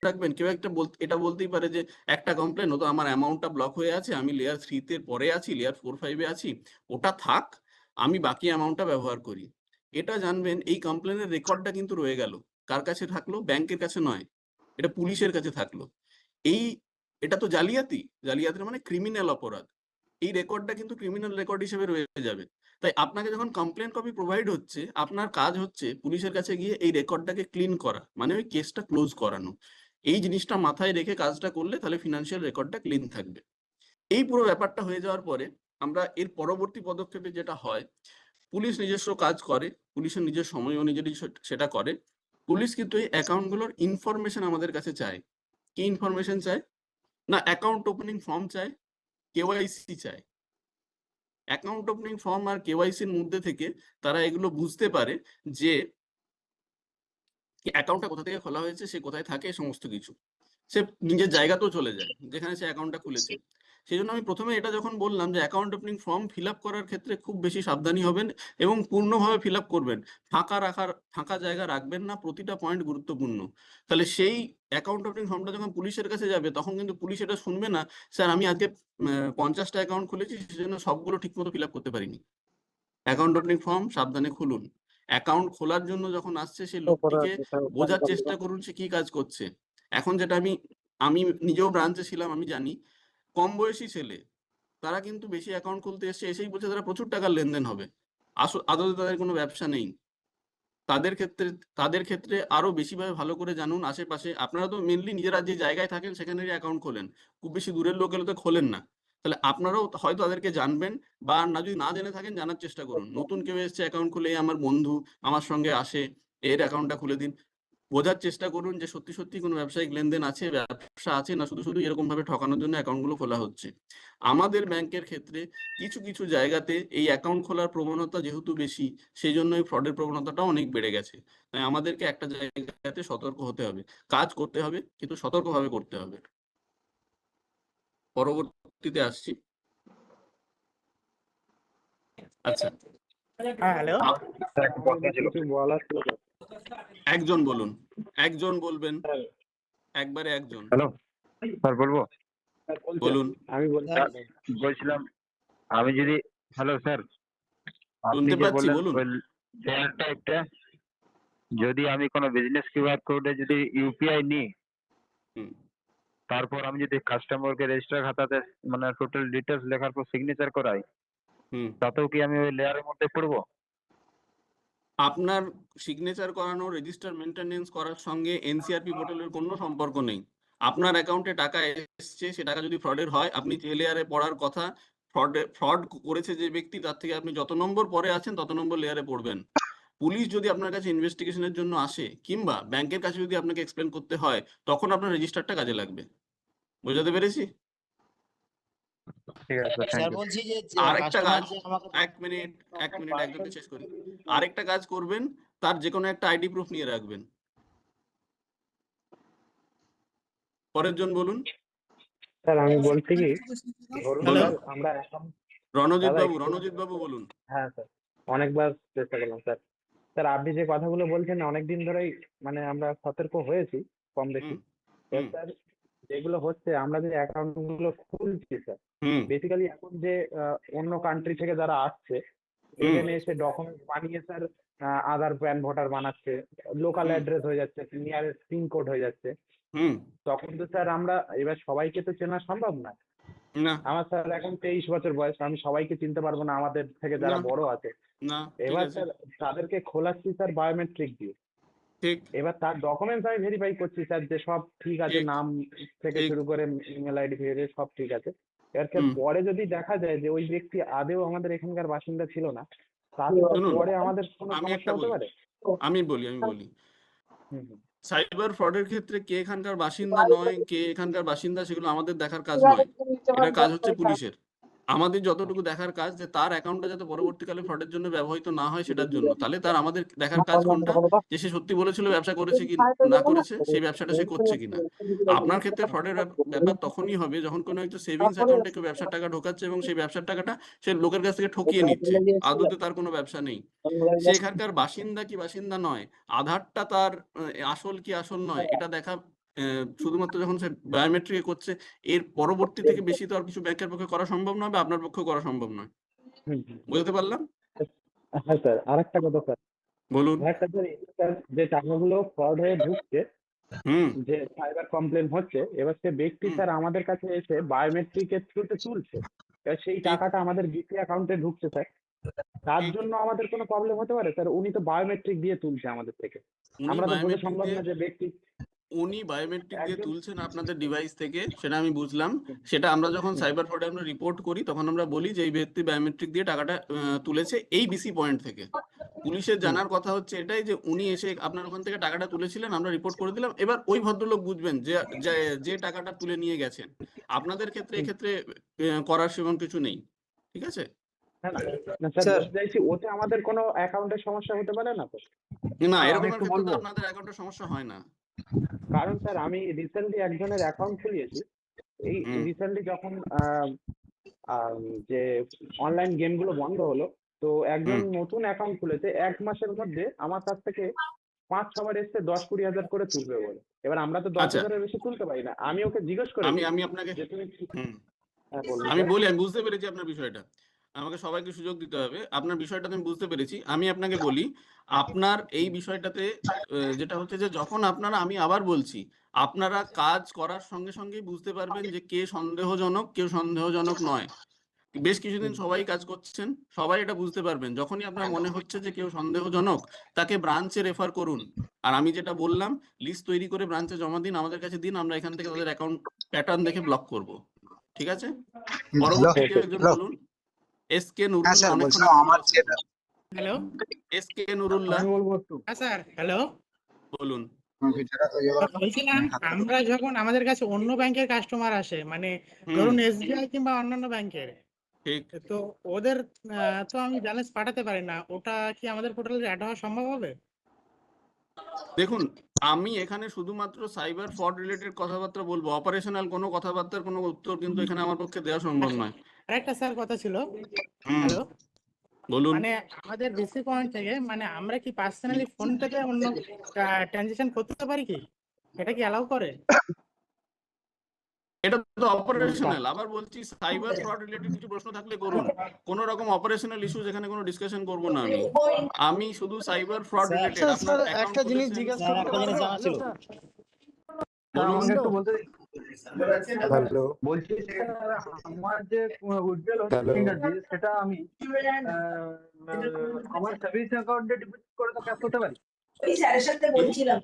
রাখবেন, কেউ একটা এটা বলতেই পারে যে একটা কমপ্লেন, ও তো আমার অ্যামাউন্টটা ব্লক হয়ে আছে, আমি লেয়ার 3 তে পরে আছি, লেয়ার 4, 5 এ আছি, ওটা থাক, আমি বাকি অ্যামাউন্টটা ব্যবহার করি। এটা জানবেন এই কমপ্লেনের রেকর্ডটা কিন্তু রয়ে গেল। কার কাছে থাকলো? ব্যাংকের কাছে নয়, এটা পুলিশের কাছে থাকলো। এই এটা তো জালিয়াতি। জালিয়াতি মানে ক্রিমিনাল অপরাধ। এই রেকর্ডটা কিন্তু ক্রিমিনাল রেকর্ড হিসেবে রয়ে যাবে। তাই আপনাকে যখন কমপ্লেন কপি প্রোভাইড হচ্ছে, আপনার কাজ হচ্ছে পুলিশের কাছে গিয়ে এই রেকর্ডটাকে ক্লিন করা, মানে ওই কেসটা ক্লোজ করানো। এই জিনিসটা মাথায় রেখে কাজটা করলে তাহলে ফিনান্সিয়াল রেকর্ডটা ক্লিন থাকবে। এই পুরো ব্যাপারটা হয়ে যাওয়ার পরে আমরা এর পরবর্তী পদক্ষেপে যেটা হয়, পুলিশ নিজস্ব কাজ করে, পুলিশের নিজের সময় অনুযায়ী সেটা করে। পুলিশ কিন্তু এই অ্যাকাউন্টগুলোর ইনফরমেশন আমাদের কাছে চায়। কি ইনফরমেশন চায়? না অ্যাকাউন্ট ওপেনিং ফর্ম চায়, কেওয়াইসি চায়। অ্যাকাউন্ট ওপেনিং ফর্ম আর কেওয়াইসির মধ্যে থেকে তারা এগুলো বুঝতে পারে যে অ্যাকাউন্টটা কোথা থেকে খোলা হয়েছে, সে কোথায় থাকে, সমস্ত কিছু। সে নিজের জায়গাতেও চলে যায় যেখানে সে অ্যাকাউন্টটা খুলেছে। সেই জন্য আমি প্রথমে এটা যখন বললাম যে account opening form fill up করার ক্ষেত্রে খুব বেশি সাবধানী হবেন এবং পূর্ণভাবে ফিল আপ করবেন। ফাঁকা জায়গা রাখবেন না, প্রতিটা পয়েন্ট গুরুত্বপূর্ণ। তাহলে সেই অ্যাকাউন্ট ওপেনিং ফর্মটা যখন পুলিশের কাছে যাবে তখন কিন্তু পুলিশ এটা শুনবে না, স্যার আমি আজকে 50টা অ্যাকাউন্ট খুলেছি, সেজন্য সবগুলো ঠিকমতো ফিল আপ করতে পারিনি। অ্যাকাউন্ট ওপেনিং ফর্ম সাবধানে খুলুন। অ্যাকাউন্ট খোলার জন্য যখন আসছে সেই লোকটিকে বোঝার চেষ্টা করুন সে কি কাজ করছে। এখন যেটা আমি আমি নিজেও ব্রাঞ্চে ছিলাম, আমি জানি কম বয়সী ছেলে তারা কিন্তু বেশি অ্যাকাউন্ট খুলতে এসে এসেই বলছে তারা প্রচুর টাকার লেনদেন হবে, আদতে তাদের কোনো ব্যবসা নেই। তাদের ক্ষেত্রে তাদের ক্ষেত্রে আরো বেশিভাবে ভালো করে জানুন। আশেপাশে আপনারা তো মেনলি নিজেরা যে জায়গায় থাকেন সেখানেরই অ্যাকাউন্ট খোলেন, খুব বেশি দূরের লোক হলে তো খোলেন না। তাহলে আপনারাও হয়তো তাদেরকে জানবেন, বা না যদি না জেনে থাকেন জানার চেষ্টা করুন। নতুন কেউ এসছে অ্যাকাউন্ট খুলে, আমার বন্ধু আমার সঙ্গে আসে, এর অ্যাকাউন্টটা খুলে দিন। বোঝার চেষ্টা করুন যে সত্যি সত্যি কোনো ব্যবসায়িক লেনদেন আছে, ব্যবসা আছে, না শুধু শুধু এরকম ভাবে ঠকানোর জন্য অ্যাকাউন্টগুলো খোলা হচ্ছে। আমাদের ব্যাংকের ক্ষেত্রে কিছু কিছু জায়গাতে এই অ্যাকাউন্ট খোলার প্রবণতা যেহেতু বেশি, সেই জন্য এই ফ্রডের প্রবণতাটা অনেক বেড়ে গেছে। তাই আমাদেরকে একটা জায়গাতে সতর্ক হতে হবে, কাজ করতে হবে কিন্তু সতর্কভাবে করতে হবে। পরবর্তীতে আসছি। আচ্ছা, হ্যাঁ, হ্যালো। একটা প্রশ্ন ছিল। কিছু বলার ছিল তো। একজন বলুন, একজন বলবেন, স্যার, একবারে একজন হ্যালো স্যার, বলবো? স্যার বলছেন, বলুন। আমি বলছি। স্যার, বলছিলাম আমি যদি, হ্যালো স্যার, আপনি শুনতে যে পাচ্ছি, বললেন বলুন। ওই শেয়ার টাইপটা, যদি আমি কোনো বিজনেস কিউআর কোডে যদি ইউপিআই নিই, হুম। তারপর আমি যদি কাস্টমারকে রেজিস্টার খাতাতে মানে টোটাল ডিটেলস লেখার পর সিগনেচার করাই, হুম। তাতেও কি আমি ওই লেয়ারের মধ্যে পড়বো? আপনার সিগনেচার করানো, রেজিস্টার মেনটেনেন্স করার সঙ্গে এনসিআরপি পোর্টালের কোনো সম্পর্ক নেই। আপনার অ্যাকাউন্টে টাকা এসছে, সে টাকা যদি ফ্রডের হয়, আপনি যে লেয়ারে পড়ার কথা, ফ্রড করেছে যে ব্যক্তি, তার থেকে আপনি যত নম্বর পরে আছেন তত নম্বর লেয়ারে পড়বেন। পুলিশ যদি আপনার কাছে ইনভেস্টিগেশনের জন্য আসে, কিংবা ব্যাংকের কাছে যদি আপনাকে এক্সপ্লেন করতে হয়, তখন আপনার রেজিস্টারটা কাজে লাগবে। বোঝাতে পেরেছি? ঠিক আছে, থ্যাংক স্যার ইউ। বলছি যে আরেকটা কাস্টমার কাজ, যে আমাকে এক মিনিট, একজনকে শেষ করি। আরেকটা কাজ করবেন, তার যে কোনো একটা আইডি প্রুফ নিয়ে রাখবেন। পরের জন বলুন। স্যার আমি বলছি কি, ধরুন হ্যালো। স্যার আমরা এখন, রণজিৎ দাদা বাবু, একটু, রণজিৎ বাবু বলুন। হ্যাঁ স্যার, অনেকবার চেষ্টা করলাম স্যার। স্যার আপনি যে কথাগুলো বলছেন অনেকদিন ধরেই মানে আমরা সতর্ক হয়েছি কম বেশি। হুম। এবার হুম। স্যার যেগুলো হচ্ছে, আমরা যে অ্যাকাউন্ট গুলো খুলছি স্যার, হুম। বেসিক্যালি এখন যে অন্য কান্ট্রি থেকে যারা আসছে হুম। এখানে এসে ডকুমেন্ট বানিয়ে স্যার আধার প্যান ভোটার বানাচ্ছে, লোকাল হুম। অ্যাড্রেস হয়ে যাচ্ছে, নিয়ারেস্ট পিন কোড হয়ে যাচ্ছে। হুম। তখন তো স্যার আমরা এবার সবাইকে তো চেনা সম্ভব না। না। আমার স্যার এখন 23 বছর বয়স, আমি সবাইকে চিনতে পারবো না আমাদের থেকে না। যারা বড় আছে। না, ঠিক এবার আছে। স্যার তাদেরকে খোলাচ্ছি স্যার বায়োমেট্রিক দিয়ে। ঠিক। এবার তার ডকুমেন্টস আমি ভেরিফাই করছি স্যার যে সব ঠিক আছে, ঠিক। নাম থেকে ঠিক। শুরু করে ইমেল আইডি থেকে সব ঠিক আছে। এবার স্যার হুম। পরে যদি দেখা যায় যে ওই ব্যক্তি আদেও আমাদের এখানকার বাসিন্দা ছিল না, তারপর শুনুন, পরে আমাদের কোনো আমি সমস্যা একটা হতে বলি, পারে? আমি বলি হুম হুম। সাইবার ফ্রডের ক্ষেত্রে কে এখানকার বাসিন্দা নয়, কে এখানকার বাসিন্দা, সেগুলো আমাদের দেখার কাজ নয়। এটার কাজ হচ্ছে পুলিশের। আমাদের যতটুকু দেখার কাজ যে তার অ্যাকাউন্টটা যাতে পরবর্তীকালে ফ্রডের জন্য ব্যবহৃত না হয় সেটার জন্য। তাহলে তার আমাদের দেখার কাজ কোনটা, যে সে সত্যি বলেছিল ব্যবসা করেছে কি না করেছে, সেই ব্যবসাটা সে করছে কিনা। আপনার ক্ষেত্রে ফ্রডের ব্যাপার তখনই হবে যখন কোনো একটা সেভিংস অ্যাকাউন্টে কেউ ব্যবসার টাকা ঢোকাচ্ছে এবং সেই ব্যবসার টাকাটা সে লোকের কাছ থেকে ঠকিয়ে নিচ্ছে, আদতে তার কোনো ব্যবসা নেই। সে এখানকার বাসিন্দা কি বাসিন্দা নয়, আধারটা তার আসল কি আসল নয়, এটা দেখা শুধুমাত্র যখন সে বায়োমেট্রিক করছে, এর পরবর্তী থেকে বেশি তো আর কিছু ব্যাংকের পক্ষে করা সম্ভব নয় বা আপনার পক্ষেও করা সম্ভব নয়। হুম, হুম। বুঝতে পারলাম? হ্যাঁ স্যার, আরেকটা কথা স্যার, বলুন। আরেকটা স্যার, স্যার যে টাকাগুলো ফ্রড হয়ে ঢুকছে, হুম, যে সাইবার কমপ্লেন হচ্ছে, এবার সে ব্যক্তি হুম, স্যার আমাদের কাছে এসে বায়োমেট্রিকের থ্রুতে তুলছে, এবার সেই ঠিক, টাকাটা আমাদের বিপি অ্যাকাউন্টে ঢুকছে স্যার, তার ঠিক। জন্য আমাদের কোনো প্রবলেম হতে পারে স্যার? উনি তো বায়োমেট্রিক দিয়ে তুলছে আমাদের থেকে, উনি আমরা তো বোঝা বায়োমেট্রিক সম্ভব দিয়ে না যে ব্যক্তি উনি বায়োমেট্রিক দিয়ে একজন। তুলছেন আপনাদের ডিভাইস থেকে, সেটা আমি বুঝলাম। সেটা আমরা যখন সাইবার ফ্রডে আমরা রিপোর্ট করি তখন আমরা বলি যে এই ব্যক্তি বায়োমেট্রিক দিয়ে টাকাটা তুলেছে এই বিসি পয়েন্ট থেকে। পুলিশের হুম, জানার কথা হচ্ছে এটাই যে উনি এসে আপনার ওখান থেকে টাকাটা তুলেছিলেন, আমরা রিপোর্ট করে দিলাম। এবার ওই ভদ্রলোক বুঝবেন যে যে যে টাকাটা তুলে নিয়ে গেছেন। আপনাদের ক্ষেত্রে হুম। এক্ষেত্রে করার সেরকম কিছু নেই। ঠিক আছে? না, না, না স্যার, স্যার বলতে চাইছি ওতে আমাদের কোনো অ্যাকাউন্টের সমস্যা হতে পারে না তো? না, আমি এরকমের একটু ক্ষেত্রে তো বলবো। আপনাদের অ্যাকাউন্টের সমস্যা হয় না। কারণ স্যার আমি রিসেন্টলি একজনের অ্যাকাউন্ট খুলিয়েছি, এই হুম, রিসেন্টলি যখন যে অনলাইন গেমগুলো বন্ধ হলো, তো একজন হুম। নতুন অ্যাকাউন্ট খুলেছে, 1 মাসের মধ্যে আমার কাছ থেকে 5-6 বার এসছে 10-20 হাজার করে তুলবে বলে। এবার আমরা তো দশ আচ্ছা, হাজারের বেশি তুলতে পারি না, আমি ওকে জিজ্ঞেস আমি করেছি আমি আপনাকে যে তুমি হুম। হ্যাঁ বলুন আমি স্যার। বলি, আমি বুঝতে পেরেছি আপনার বিষয়টা। আমাকে সবাইকে সুযোগ দিতে হবে। আপনার বিষয়টা তো আমি বুঝতে পেরেছি। আমি আপনাকে বলি, আপনার এই বিষয়টাতে যেটা হচ্ছে যে যখন আপনারা, আমি আবার বলছি, আপনারা কাজ করার সঙ্গে সঙ্গেই বুঝতে পারবেন যে কে সন্দেহজনক, কেউ সন্দেহজনক নয়। বেশ কিছুদিন হুম, সবাই কাজ করছেন, সবাই এটা বুঝতে পারবেন। যখনই আপনার মনে হচ্ছে যে কেউ সন্দেহজনক, তাকে ব্রাঞ্চে রেফার করুন। আর আমি যেটা বললাম, লিস্ট তৈরি করে ব্রাঞ্চে জমা দিন, আমাদের কাছে দিন, আমরা এখান থেকে তাদের অ্যাকাউন্ট প্যাটার্ন দেখে ব্লক করব। ঠিক আছে? হ্যালো পরবর্তী কেউ একজন হ্যালো। বলুন। এস কে হ্যাঁ নুরুল্লাহ স্যার, অনেকক্ষণ বলছিলাম যুক্ত আমার আছেন। যেটা হ্যালো। এস কে নুরুল্লাহ আমি বলবো একটু। হ্যাঁ স্যার, হ্যালো। বলুন। ভিডিওটা তৈরি করার বলছিলাম আমরা যখন আমাদের কাছে অন্য ব্যাংকের কাস্টমার আসে, মানে হুম, ধরুন এসবিআই কিংবা অন্যান্য ব্যাংকের, ঠিক। তো ওদের তো আমি ব্যালেন্স পাঠাতে পারি না, ওটা কি আমাদের পোর্টালে অ্যাড হওয়া সম্ভব হবে? দেখুন, আমি এখানে শুধুমাত্র সাইবার ফ্রড রিলেটেড কথাবার্তা বলবো। অপারেশনাল কোনো কথাবার্তার কোনো উত্তর কিন্তু এখানে আমার পক্ষে দেওয়া সম্ভব নয়। আরেকটা স্যার কথা ছিল। হুম, হ্যালো। বলুন। মানে আমাদের বিসি পয়েন্ট থেকে মানে আমরা কি পার্সোনালি ফোন থেকে অন্য ট্রানজেকশন করতে পারি কি? এটা কি অ্যালাউ করে? এটা তো তা অপারেশনাল। আবার বলছি, সাইবার ফ্রড রিলেটেড কিছু প্রশ্ন থাকলে করুন। কোনো রকম অপারেশনাল ইস্যুস এখানে কোনো ডিসকাশন করব না আমি। আমি শুধু সাইবার ফ্রড রিলেটেড স্যার আপনার স্যার অ্যাকাউন্ট একটা জিনিস খুলেছেন। জিজ্ঞাসা করতে পারবো? ছিল। স্যার বলুন। আমাকে একটু বলতে দিন। হ্যালো বলছি স্যার, আমার যে উইথড্রল হচ্ছে হ্যালো এনার্জি, সেটা আমি আমার সেভিংস অ্যাকাউন্টে ডিপোজিট করে তো ক্যাশ করতে পারি? ওই স্যারের সাথে বলছিলাম।